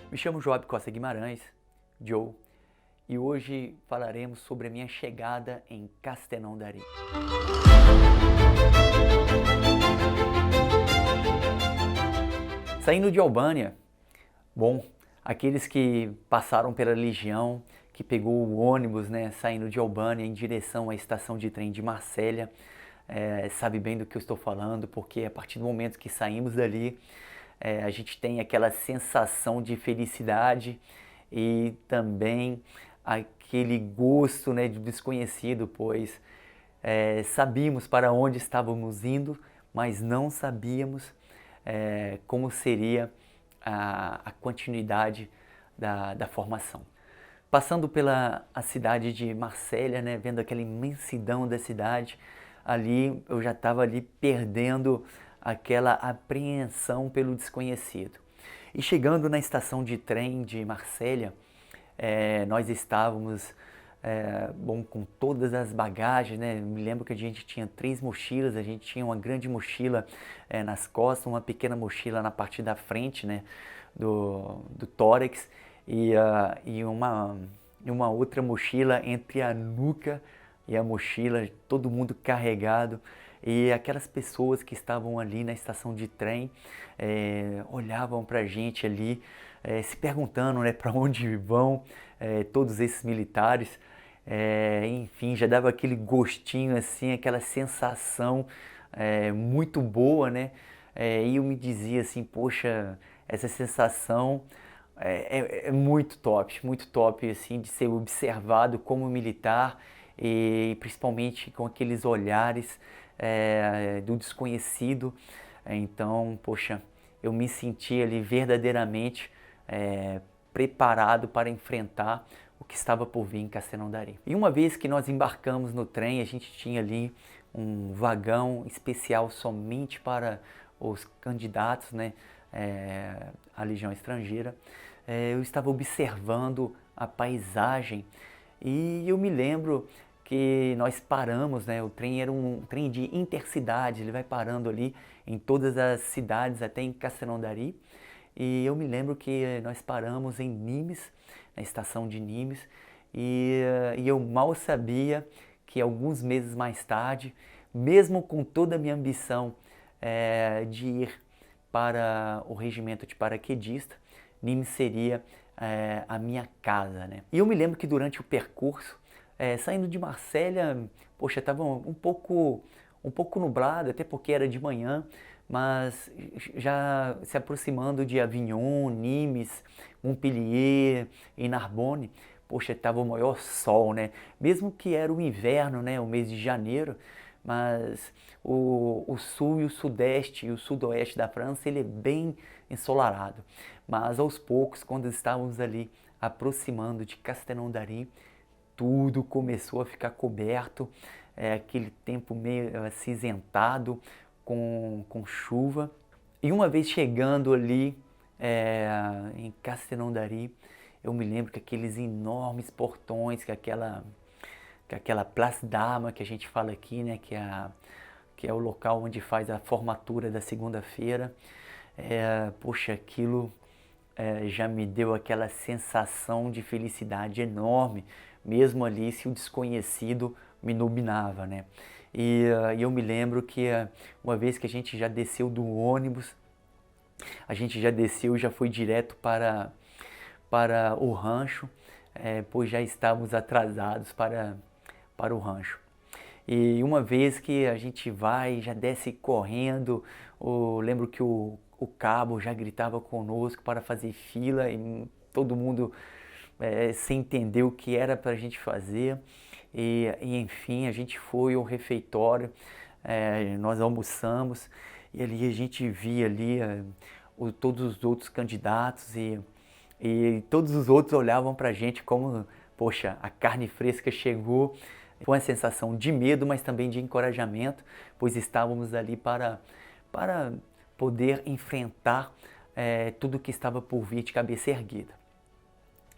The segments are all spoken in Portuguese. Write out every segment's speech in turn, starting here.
Me chamo Joab Costa Guimarães, Joe, e hoje falaremos sobre a minha chegada em Castenão Dari. Saindo de Albânia, bom, aqueles que passaram pela Legião, que pegou o ônibus, saindo de Albânia em direção à estação de trem de Marsella, sabe bem do que eu estou falando, porque a partir do momento que saímos dali, a gente tem aquela sensação de felicidade e também aquele gosto, de desconhecido, pois sabíamos para onde estávamos indo, mas não sabíamos como seria a continuidade da formação. Passando pela a cidade de Marsella, vendo aquela imensidão da cidade, ali eu já estava ali perdendo aquela apreensão pelo desconhecido. E chegando na estação de trem de Marsella, nós estávamos com todas as bagagens, Me lembro que a gente tinha 3 mochilas, a gente tinha uma grande mochila nas costas, uma pequena mochila na parte da frente, do tórax e uma outra mochila entre a nuca e a mochila, todo mundo carregado. E aquelas pessoas que estavam ali na estação de trem olhavam para a gente ali, se perguntando para onde vão todos esses militares. Enfim, já dava aquele gostinho, assim, aquela sensação muito boa, e eu me dizia assim, poxa, essa sensação é muito top, assim, de ser observado como militar e principalmente com aqueles olhares do desconhecido. Então, poxa, eu me senti ali verdadeiramente preparado para enfrentar o que estava por vir em Castenão Dari. E uma vez que nós embarcamos no trem, a gente tinha ali um vagão especial somente para os candidatos, à Legião Estrangeira. Eu estava observando a paisagem e eu me lembro que nós paramos, o trem era um trem de intercidade, ele vai parando ali em todas as cidades até em Castenão Dari. E eu me lembro que nós paramos em Nimes, na estação de Nimes, e eu mal sabia que alguns meses mais tarde, mesmo com toda a minha ambição de ir para o regimento de paraquedista, Nimes seria a minha casa, E eu me lembro que durante o percurso, saindo de Marsella, poxa, estava um pouco nublado, até porque era de manhã, mas já se aproximando de Avignon, Nimes, Montpellier e Narbonne, poxa, estava o maior sol, Mesmo que era o inverno, o mês de janeiro, mas o sul e o sudeste e o sudoeste da França, ele é bem ensolarado. Mas aos poucos, quando estávamos ali aproximando de Castenão Dari, tudo começou a ficar coberto, aquele tempo meio acinzentado, com chuva. E uma vez chegando ali em Castenão Dari, eu me lembro que aqueles enormes portões, que aquela Place d'Armes que a gente fala aqui, que é o local onde faz a formatura da segunda-feira, poxa, aquilo já me deu aquela sensação de felicidade enorme, mesmo ali se o desconhecido me dominava, E eu me lembro que uma vez que a gente já desceu do ônibus, a gente já desceu e já foi direto para o rancho, pois já estávamos atrasados para o rancho. E uma vez que a gente vai, já desce correndo, lembro que o cabo já gritava conosco para fazer fila e todo mundo sem entender o que era para a gente fazer. E enfim, a gente foi ao refeitório, nós almoçamos e ali a gente via ali todos os outros candidatos e todos os outros olhavam para a gente como, poxa, a carne fresca chegou. Foi uma sensação de medo, mas também de encorajamento, pois estávamos ali para poder enfrentar tudo que estava por vir de cabeça erguida.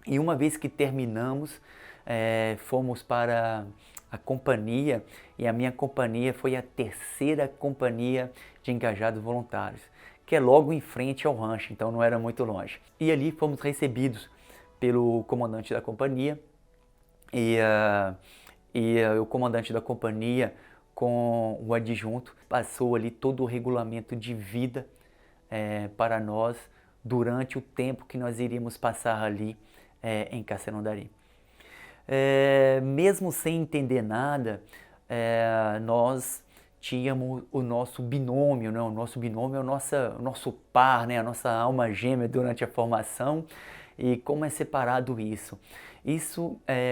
E uma vez que terminamos, fomos para a companhia, e a minha companhia foi a terceira companhia de engajados voluntários, que é logo em frente ao rancho, então não era muito longe. E ali fomos recebidos pelo comandante da companhia, e o comandante da companhia com o adjunto passou ali todo o regulamento de vida para nós durante o tempo que nós iríamos passar ali em Castellandari. Mesmo sem entender nada, nós tínhamos o nosso binômio, né? O nosso binômio é o nosso par, né? A nossa alma gêmea durante a formação. E como é separado isso?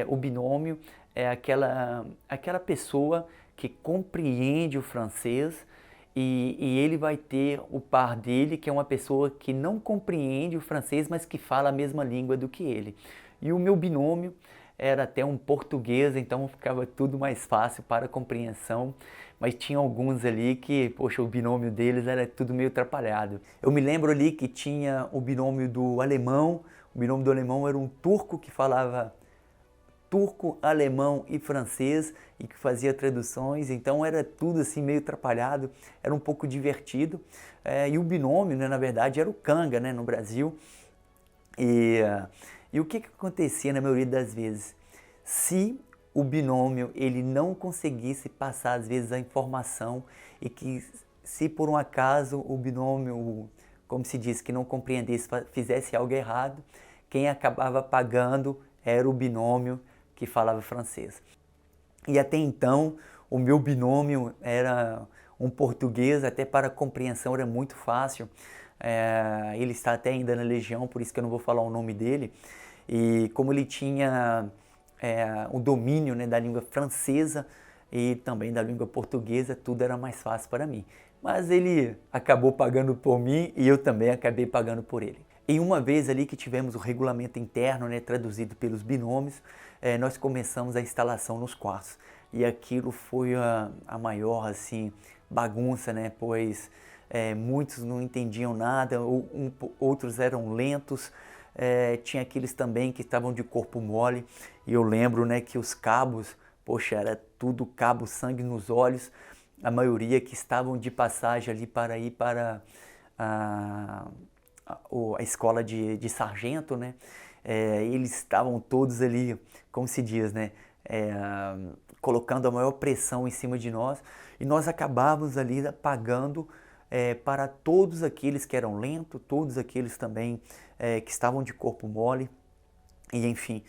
O binômio é aquela pessoa que compreende o francês e ele vai ter o par dele, que é uma pessoa que não compreende o francês, mas que fala a mesma língua do que ele. E o meu binômio era até um português, então ficava tudo mais fácil para a compreensão, mas tinha alguns ali que, poxa, o binômio deles era tudo meio atrapalhado. Eu me lembro ali que tinha o binômio do alemão. O binômio do alemão era um turco que falava turco, alemão e francês e que fazia traduções, então era tudo assim meio atrapalhado, era um pouco divertido. E o binômio, né, na verdade, era o canga, né, no Brasil. E o que acontecia na maioria das vezes? Se o binômio ele não conseguisse passar às vezes a informação e que se por um acaso o binômio, como se diz, que não compreendesse, fizesse algo errado, quem acabava pagando era o binômio que falava francês. E até então o meu binômio era um português, até para a compreensão era muito fácil. Ele está até ainda na Legião, por isso que eu não vou falar o nome dele. E como ele tinha o domínio, né, da língua francesa e também da língua portuguesa, tudo era mais fácil para mim. Mas ele acabou pagando por mim e eu também acabei pagando por ele. E uma vez ali que tivemos o regulamento interno, né, traduzido pelos binômios, nós começamos a instalação nos quartos. E aquilo foi a maior assim, bagunça, né, pois muitos não entendiam nada, outros eram lentos. Tinha aqueles também que estavam de corpo mole, e eu lembro, né, que os cabos, poxa, era tudo cabo, sangue nos olhos, a maioria que estavam de passagem ali para ir para a escola de sargento, né, eles estavam todos ali, como se diz, né, colocando a maior pressão em cima de nós, e nós acabávamos ali pagando para todos aqueles que eram lentos, todos aqueles também que estavam de corpo mole, e enfim,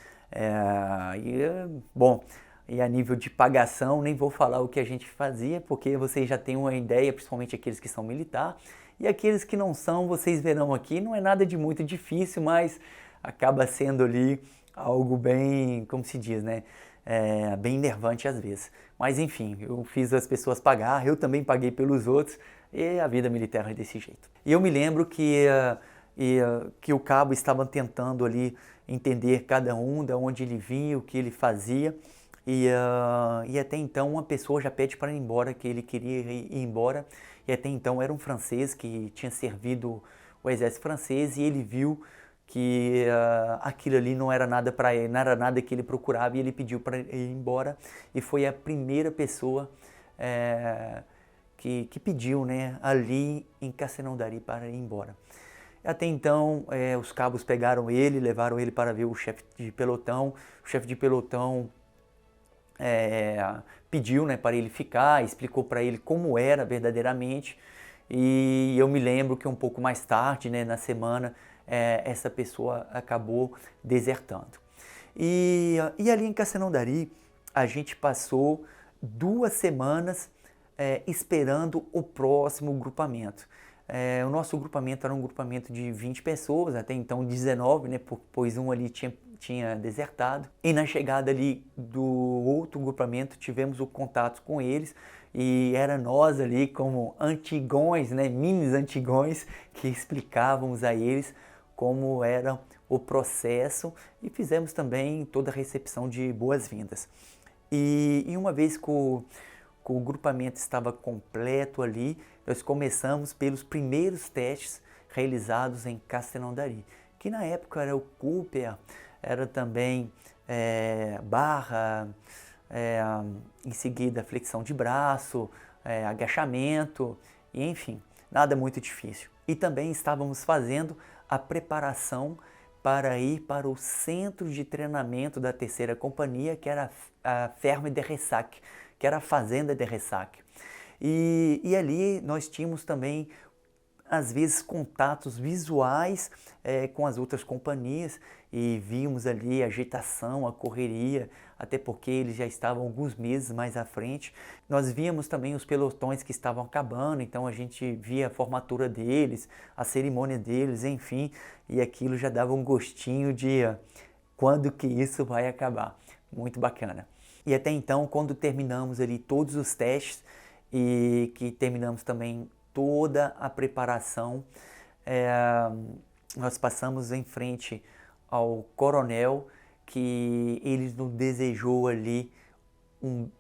bom, e a nível de pagação, nem vou falar o que a gente fazia, porque vocês já têm uma ideia, principalmente aqueles que são militar, e aqueles que não são, vocês verão aqui, não é nada de muito difícil, mas acaba sendo ali algo bem, como se diz, né, bem enervante às vezes. Mas enfim, eu fiz as pessoas pagar, eu também paguei pelos outros, e a vida militar é desse jeito. E eu me lembro que o cabo estava tentando ali entender cada um, de onde ele vinha, o que ele fazia, e até então uma pessoa já pede para ir embora, que ele queria ir embora, e até então era um francês que tinha servido o exército francês, e ele viu que aquilo ali não era nada para ele, não era nada que ele procurava, e ele pediu para ir embora, e foi a primeira pessoa que pediu, né, ali em Castellandari para ir embora. Até então, os cabos pegaram ele, levaram ele para ver o chefe de pelotão. O chefe de pelotão pediu, né, para ele ficar, explicou para ele como era verdadeiramente. E eu me lembro que um pouco mais tarde, né, na semana, essa pessoa acabou desertando. E ali em Castellandari, a gente passou 2 semanas esperando o próximo grupamento. O nosso grupamento era um grupamento de 20 pessoas, até então 19, né, pois um ali tinha desertado. E na chegada ali do outro grupamento tivemos o contato com eles, e era nós ali como antigões, né, minis antigões, que explicávamos a eles como era o processo, e fizemos também toda a recepção de boas-vindas. E uma vez que o grupamento estava completo ali, nós começamos pelos primeiros testes realizados em Castellandari, que na época era o Cooper, era também barra, em seguida flexão de braço, agachamento, e enfim, nada muito difícil. E também estávamos fazendo a preparação para ir para o centro de treinamento da terceira companhia, que era a Ferme de Ressac, que era a Fazenda de Ressac. E ali nós tínhamos também, às vezes, contatos visuais com as outras companhias e víamos ali a agitação, a correria, até porque eles já estavam alguns meses mais à frente. Nós víamos também os pelotões que estavam acabando, então a gente via a formatura deles, a cerimônia deles, enfim, e aquilo já dava um gostinho de quando que isso vai acabar. Muito bacana. E até então, quando terminamos ali todos os testes e que terminamos também toda a preparação, nós passamos em frente ao coronel, que ele nos desejou ali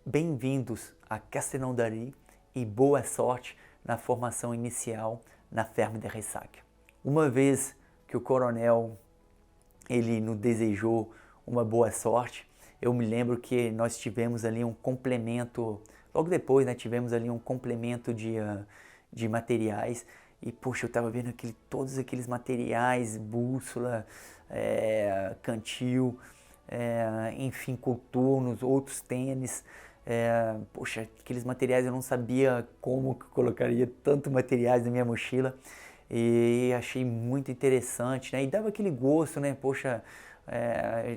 bem-vindos a Castelnaudary e boa sorte na formação inicial na Ferme de Ressac. Uma vez que o coronel ele nos desejou uma boa sorte, eu me lembro que nós tivemos ali um complemento, logo depois, né, tivemos ali um complemento de materiais e, poxa, eu estava vendo todos aqueles materiais, bússola, cantil, enfim, coturnos, outros tênis, poxa, aqueles materiais eu não sabia como que colocaria tanto materiais na minha mochila e achei muito interessante, né? E dava aquele gosto, né? Poxa,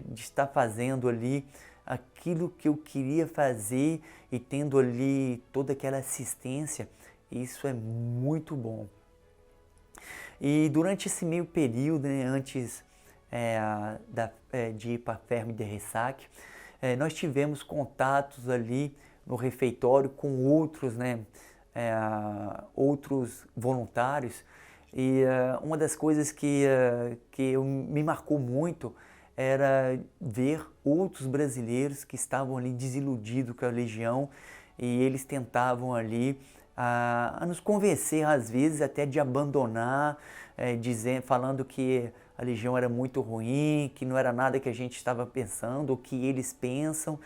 de estar fazendo ali aquilo que eu queria fazer e tendo ali toda aquela assistência, isso é muito bom. E durante esse meio período, né, antes de ir para a Ferme de Ressac, nós tivemos contatos ali no refeitório com outros, né, outros voluntários. E uma das coisas que me marcou muito era ver outros brasileiros que estavam ali desiludidos com a Legião e eles tentavam ali a nos convencer, às vezes até de abandonar, falando que a Legião era muito ruim, que não era nada que a gente estava pensando, ou que eles pensam,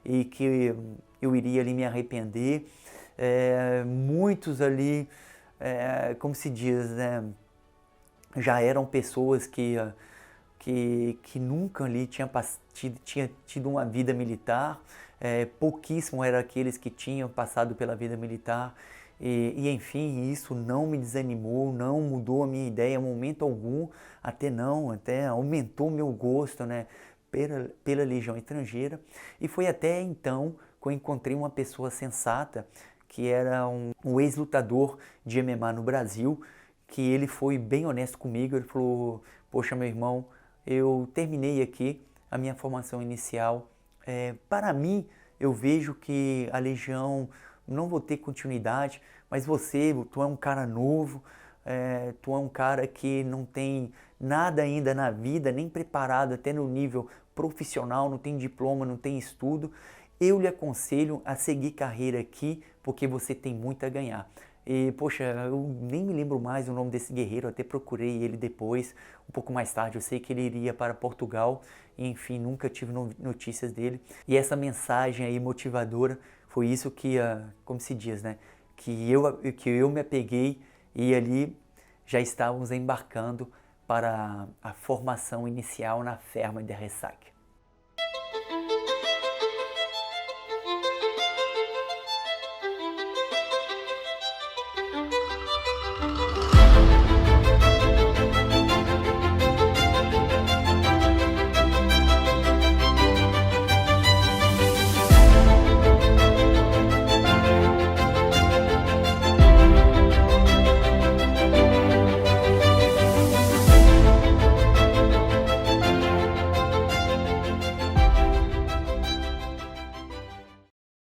e que eu iria ali me arrepender. Muitos ali, como se diz, né, já eram pessoas que nunca ali tinha tido uma vida militar, pouquíssimo eram aqueles que tinham passado pela vida militar, e enfim, isso não me desanimou, não mudou a minha ideia em momento algum, até aumentou o meu gosto, né, pela Legião Estrangeira, e foi até então que eu encontrei uma pessoa sensata, que era um ex-lutador de MMA no Brasil, que ele foi bem honesto comigo, ele falou: poxa, meu irmão, eu terminei aqui a minha formação inicial, para mim eu vejo que a Legião não vou ter continuidade, mas tu é um cara novo, tu é um cara que não tem nada ainda na vida, nem preparado até no nível profissional, não tem diploma, não tem estudo, eu lhe aconselho a seguir carreira aqui, porque você tem muito a ganhar. E, poxa, eu nem me lembro mais o nome desse guerreiro, até procurei ele depois, um pouco mais tarde, eu sei que ele iria para Portugal, e, enfim, nunca tive notícias dele. E essa mensagem aí motivadora foi isso que, como se diz, né, que eu me apeguei e ali já estávamos embarcando para a formação inicial na Ferme de Ressac.